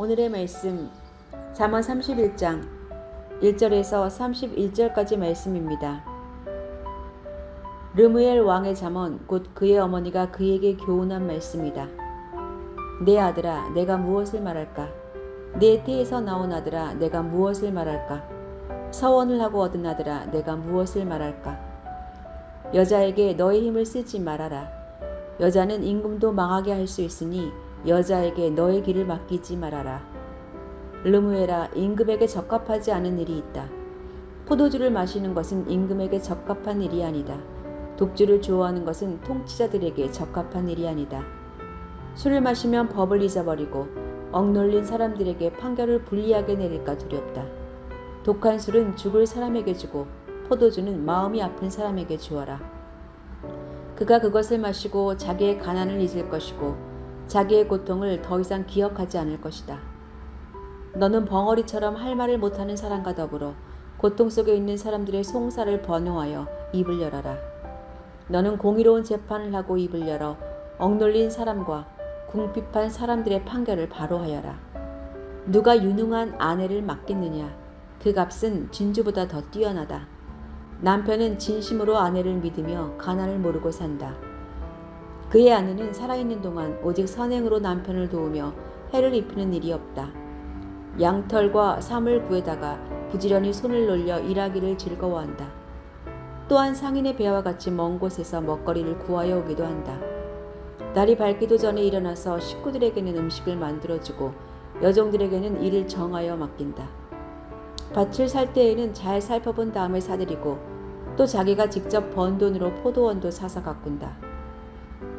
오늘의 말씀 잠언 31장 1절에서 31절까지 말씀입니다. 르무엘 왕의 잠언 곧 그의 어머니가 그에게 교훈한 말씀이다. 내 아들아 내가 무엇을 말할까? 내 태에서 나온 아들아 내가 무엇을 말할까? 서원을 하고 얻은 아들아 내가 무엇을 말할까? 여자에게 너의 힘을 쓰지 말아라. 여자는 임금도 망하게 할 수 있으니 여자에게 너의 길을 맡기지 말아라. 르무엘아 임금에게 적합하지 않은 일이 있다. 포도주를 마시는 것은 임금에게 적합한 일이 아니다. 독주를 좋아하는 것은 통치자들에게 적합한 일이 아니다. 술을 마시면 법을 잊어버리고 억눌린 사람들에게 판결을 불리하게 내릴까 두렵다. 독한 술은 죽을 사람에게 주고 포도주는 마음이 아픈 사람에게 주어라. 그가 그것을 마시고 자기의 가난을 잊을 것이고 자기의 고통을 더 이상 기억하지 않을 것이다. 너는 벙어리처럼 할 말을 못하는 사람과 더불어 고통 속에 있는 사람들의 송사를 번호하여 입을 열어라. 너는 공의로운 재판을 하고 입을 열어 억눌린 사람과 궁핍한 사람들의 판결을 바로 하여라. 누가 유능한 아내를 맡겠느냐? 그 값은 진주보다 더 뛰어나다. 남편은 진심으로 아내를 믿으며 가난을 모르고 산다. 그의 아내는 살아있는 동안 오직 선행으로 남편을 도우며 해를 입히는 일이 없다. 양털과 사물 구에다가 부지런히 손을 놀려 일하기를 즐거워한다. 또한 상인의 배와 같이 먼 곳에서 먹거리를 구하여 오기도 한다. 날이 밝기도 전에 일어나서 식구들에게는 음식을 만들어주고 여종들에게는 일을 정하여 맡긴다. 밭을 살 때에는 잘 살펴본 다음에 사들이고 또 자기가 직접 번 돈으로 포도원도 사서 가꾼다.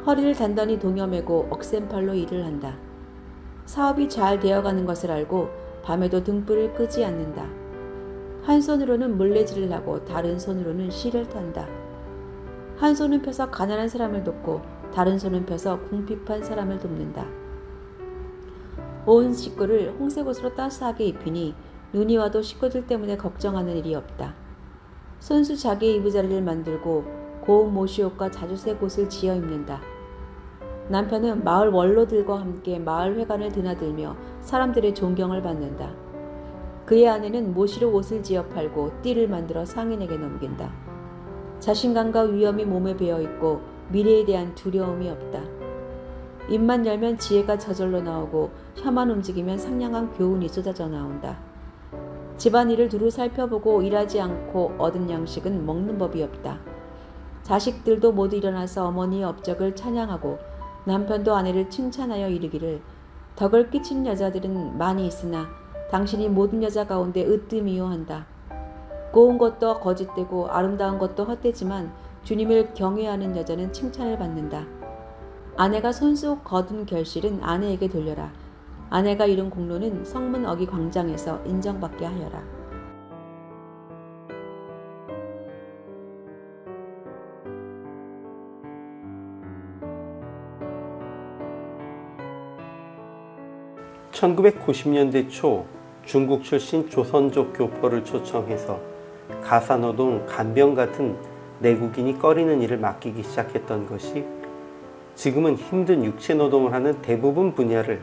허리를 단단히 동여매고 억센팔로 일을 한다. 사업이 잘 되어가는 것을 알고 밤에도 등불을 끄지 않는다. 한 손으로는 물레질을 하고 다른 손으로는 실을 탄다. 한 손은 펴서 가난한 사람을 돕고 다른 손은 펴서 궁핍한 사람을 돕는다. 온 식구를 홍색옷으로 따스하게 입히니 눈이 와도 식구들 때문에 걱정하는 일이 없다. 손수 자기의 이부자리를 만들고 고운 모시옷과 자주색 옷을 지어 입는다. 남편은 마을 원로들과 함께 마을 회관을 드나들며 사람들의 존경을 받는다. 그의 아내는 모시로 옷을 지어 팔고 띠를 만들어 상인에게 넘긴다. 자신감과 위엄이 몸에 배어있고 미래에 대한 두려움이 없다. 입만 열면 지혜가 저절로 나오고 혀만 움직이면 상냥한 교훈이 쏟아져 나온다. 집안일을 두루 살펴보고 일하지 않고 얻은 양식은 먹는 법이 없다. 자식들도 모두 일어나서 어머니의 업적을 찬양하고 남편도 아내를 칭찬하여 이르기를 덕을 끼친 여자들은 많이 있으나 당신이 모든 여자 가운데 으뜸이요 한다. 고운 것도 거짓되고 아름다운 것도 헛되지만 주님을 경외하는 여자는 칭찬을 받는다. 아내가 손수 거둔 결실은 아내에게 돌려라. 아내가 이룬 공로는 성문 어기 광장에서 인정받게 하여라. (1990년대) 초 중국 출신 조선족 교포를 초청해서 가사노동, 간병 같은 내국인이 꺼리는 일을 맡기기 시작했던 것이 지금은 힘든 육체노동을 하는 대부분 분야를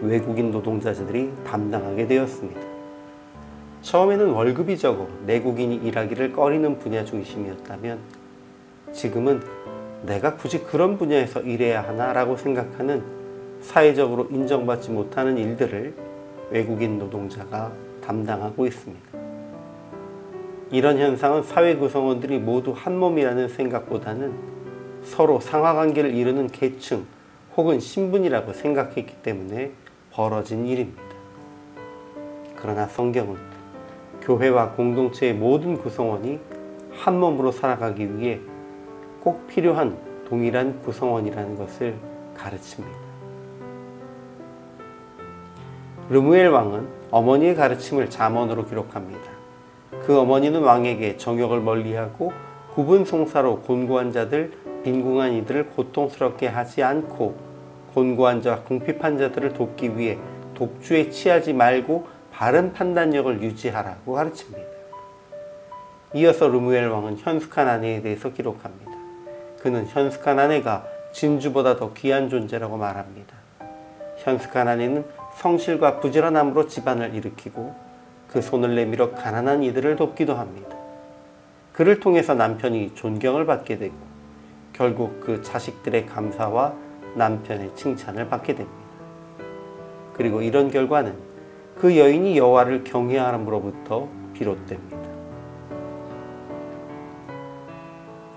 외국인 노동자들이 담당하게 되었습니다. 처음에는 월급이 적어 내국인이 일하기를 꺼리는 분야 중심이었다면 지금은 내가 굳이 그런 분야에서 일해야 하나 라고 생각하는 사회적으로 인정받지 못하는 일들을 외국인 노동자가 담당하고 있습니다. 이런 현상은 사회 구성원들이 모두 한 몸이라는 생각보다는 서로 상하관계를 이루는 계층 혹은 신분이라고 생각했기 때문에 벌어진 일입니다. 그러나 성경은 교회와 공동체의 모든 구성원이 한 몸으로 살아가기 위해 꼭 필요한 동일한 구성원이라는 것을 가르칩니다. 르무엘 왕은 어머니의 가르침을 잠언으로 기록합니다. 그 어머니는 왕에게 정욕을 멀리하고 굽은 송사로 곤고한 자들, 빈궁한 이들을 고통스럽게 하지 않고 곤고한 자와 궁핍한 자들을 돕기 위해 독주에 취하지 말고 바른 판단력을 유지하라고 가르칩니다. 이어서 르무엘 왕은 현숙한 아내에 대해서 기록합니다. 그는 현숙한 아내가 진주보다 더 귀한 존재라고 말합니다. 현숙한 아내는 성실과 부지런함으로 집안을 일으키고 그 손을 내밀어 가난한 이들을 돕기도 합니다. 그를 통해서 남편이 존경을 받게 되고 결국 그 자식들의 감사와 남편의 칭찬을 받게 됩니다. 그리고 이런 결과는 그 여인이 여호와를 경외함으로부터 비롯됩니다.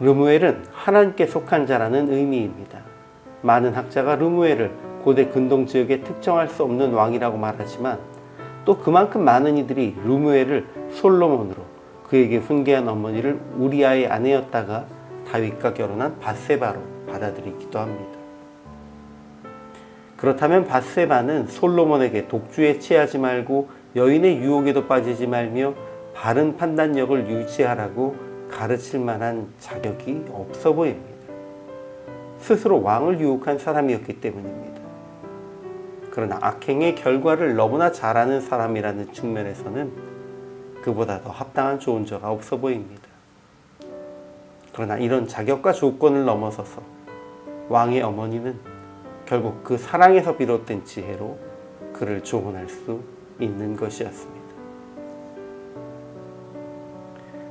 르무엘은 하나님께 속한 자라는 의미입니다. 많은 학자가 르무엘을 고대 근동 지역에 특정할 수 없는 왕이라고 말하지만 또 그만큼 많은 이들이 르무엘을 솔로몬으로 그에게 훈계한 어머니를 우리아의 아내였다가 다윗과 결혼한 밧세바로 받아들이기도 합니다. 그렇다면 밧세바는 솔로몬에게 독주에 취하지 말고 여인의 유혹에도 빠지지 말며 바른 판단력을 유지하라고 가르칠 만한 자격이 없어 보입니다. 스스로 왕을 유혹한 사람이었기 때문입니다. 그러나 악행의 결과를 너무나 잘 아는 사람이라는 측면에서는 그보다 더 합당한 조언자가 없어 보입니다. 그러나 이런 자격과 조건을 넘어서서 왕의 어머니는 결국 그 사랑에서 비롯된 지혜로 그를 조언할 수 있는 것이었습니다.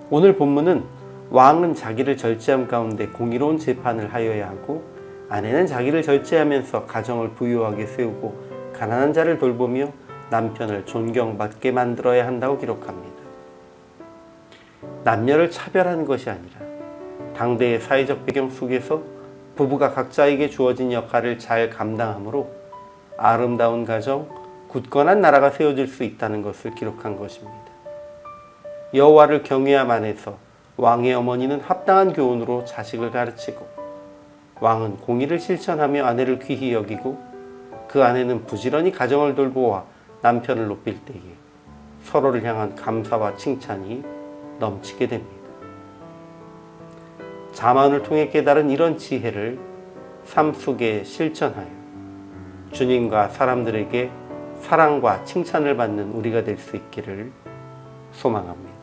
오늘 본문은 왕은 자기를 절제함 가운데 공의로운 재판을 하여야 하고 아내는 자기를 절제하면서 가정을 부유하게 세우고 가난한 자를 돌보며 남편을 존경받게 만들어야 한다고 기록합니다. 남녀를 차별하는 것이 아니라 당대의 사회적 배경 속에서 부부가 각자에게 주어진 역할을 잘 감당함으로 아름다운 가정, 굳건한 나라가 세워질 수 있다는 것을 기록한 것입니다. 여호와를 경외함 안에서 왕의 어머니는 합당한 교훈으로 자식을 가르치고 왕은 공의를 실천하며 아내를 귀히 여기고 그 아내는 부지런히 가정을 돌보아 남편을 높일 때에 서로를 향한 감사와 칭찬이 넘치게 됩니다. 자만을 통해 깨달은 이런 지혜를 삶 속에 실천하여 주님과 사람들에게 사랑과 칭찬을 받는 우리가 될 수 있기를 소망합니다.